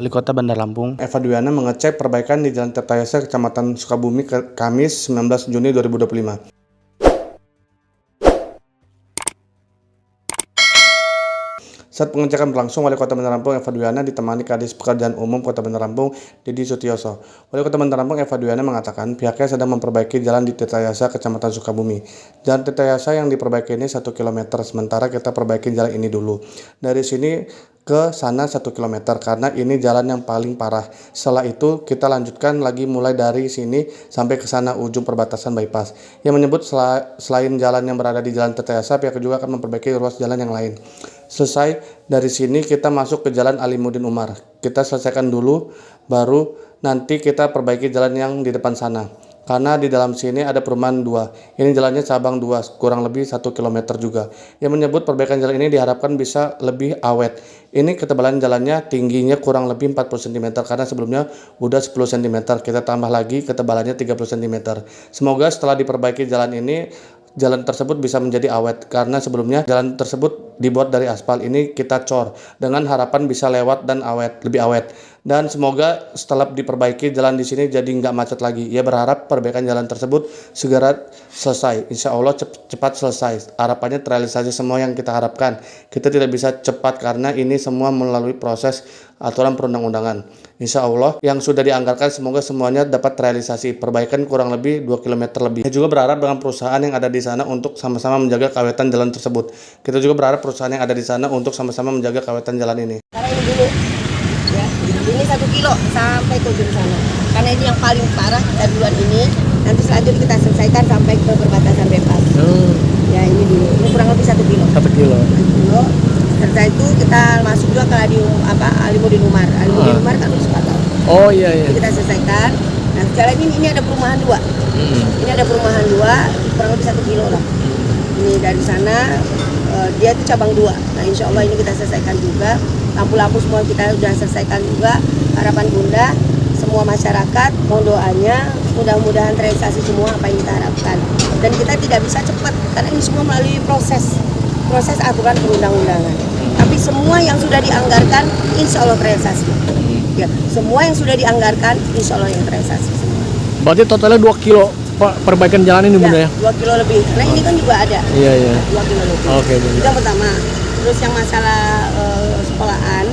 Wali Kota Bandar Lampung, Eva Dwiana mengecek perbaikan di Jalan Tirtayasa, Kecamatan Sukabumi, Kamis 19 Juni 2025. Saat pengecekan berlangsung, Wali Kota Bandar Lampung Eva Dwiana ditemani Kadis Pekerjaan Umum Kota Bandar Lampung Didi Sutioso. Wali Kota Bandar Lampung Eva Dwiana mengatakan pihaknya sedang memperbaiki jalan di Tirtayasa, Kecamatan Sukabumi. Jalan Tirtayasa yang diperbaiki ini 1 km, sementara kita perbaiki jalan ini dulu. Dari sini ke sana 1 km karena ini jalan yang paling parah. Setelah itu kita lanjutkan lagi mulai dari sini sampai ke sana ujung perbatasan bypass. Yang menyebut selain jalan yang berada di Jalan Tirtayasa, pihak juga akan memperbaiki ruas jalan yang lain. Selesai dari sini kita masuk ke Jalan Alimuddin Umar. Kita selesaikan dulu, baru nanti kita perbaiki jalan yang di depan sana. Karena di dalam sini ada perumahan 2. Ini jalannya cabang 2, kurang lebih 1 km juga. Yang menyebut perbaikan jalan ini diharapkan bisa lebih awet. Ini ketebalan jalannya tingginya kurang lebih 40 cm karena sebelumnya udah 10 cm. Kita tambah lagi ketebalannya 30 cm. Semoga setelah diperbaiki jalan ini, jalan tersebut bisa menjadi awet karena sebelumnya jalan tersebut dibuat dari aspal. Ini kita cor dengan harapan bisa lewat dan lebih awet. Dan semoga setelah diperbaiki jalan di sini jadi nggak macet lagi. Ia berharap perbaikan jalan tersebut segera selesai. Insya Allah cepat selesai. Harapannya terrealisasi semua yang kita harapkan. Kita tidak bisa cepat karena ini semua melalui proses aturan perundang-undangan. Insya Allah yang sudah dianggarkan semoga semuanya dapat terrealisasi. Perbaikan kurang lebih 2 km lebih. Kita juga berharap dengan perusahaan yang ada di sana untuk sama-sama menjaga keawetan jalan tersebut. Kita juga berharap perusahaan yang ada di sana untuk sama-sama menjaga keawetan jalan ini. Karena ini dulu, ya, ini 1 kilo sampai ke ujung sana. Karena ini yang paling parah dari duluan ini. Nanti selanjutnya kita selesaikan sampai ke perbatasan bypass. Ya ini dulu. Ini kurang lebih 1 kilo. 1 kilo. 1 kilo. Setelah itu kita masuk juga ke Alimuddin Umar. Alimuddin Umar kan udah 4 tahun. Oh iya. Jadi kita selesaikan. Nah jalan ini ada perumahan 2. Ini ada perumahan 2, kurang lebih 1 kilo lah. Ini dari sana dia itu cabang 2. Nah insya Allah ini kita selesaikan juga. Lampu-lampu semua kita sudah selesaikan juga. Harapan Bunda, semua masyarakat mohon doanya mudah-mudahan terrealisasi semua apa yang kita harapkan. Dan kita tidak bisa cepat karena ini semua melalui proses aturan perundang-undangan. Tapi semua yang sudah dianggarkan insya Allah terrealisasi. Ya, semua yang sudah dianggarkan insya Allah yang terrealisasi semua. Berarti totalnya 2 kilo perbaikan jalan ini Bunda ya? 2 kilo lebih. Karena ini kan juga ada. Iya. 2 kilo lebih. Oke Bunda. Itu yang pertama. Terus yang masalah sekolahan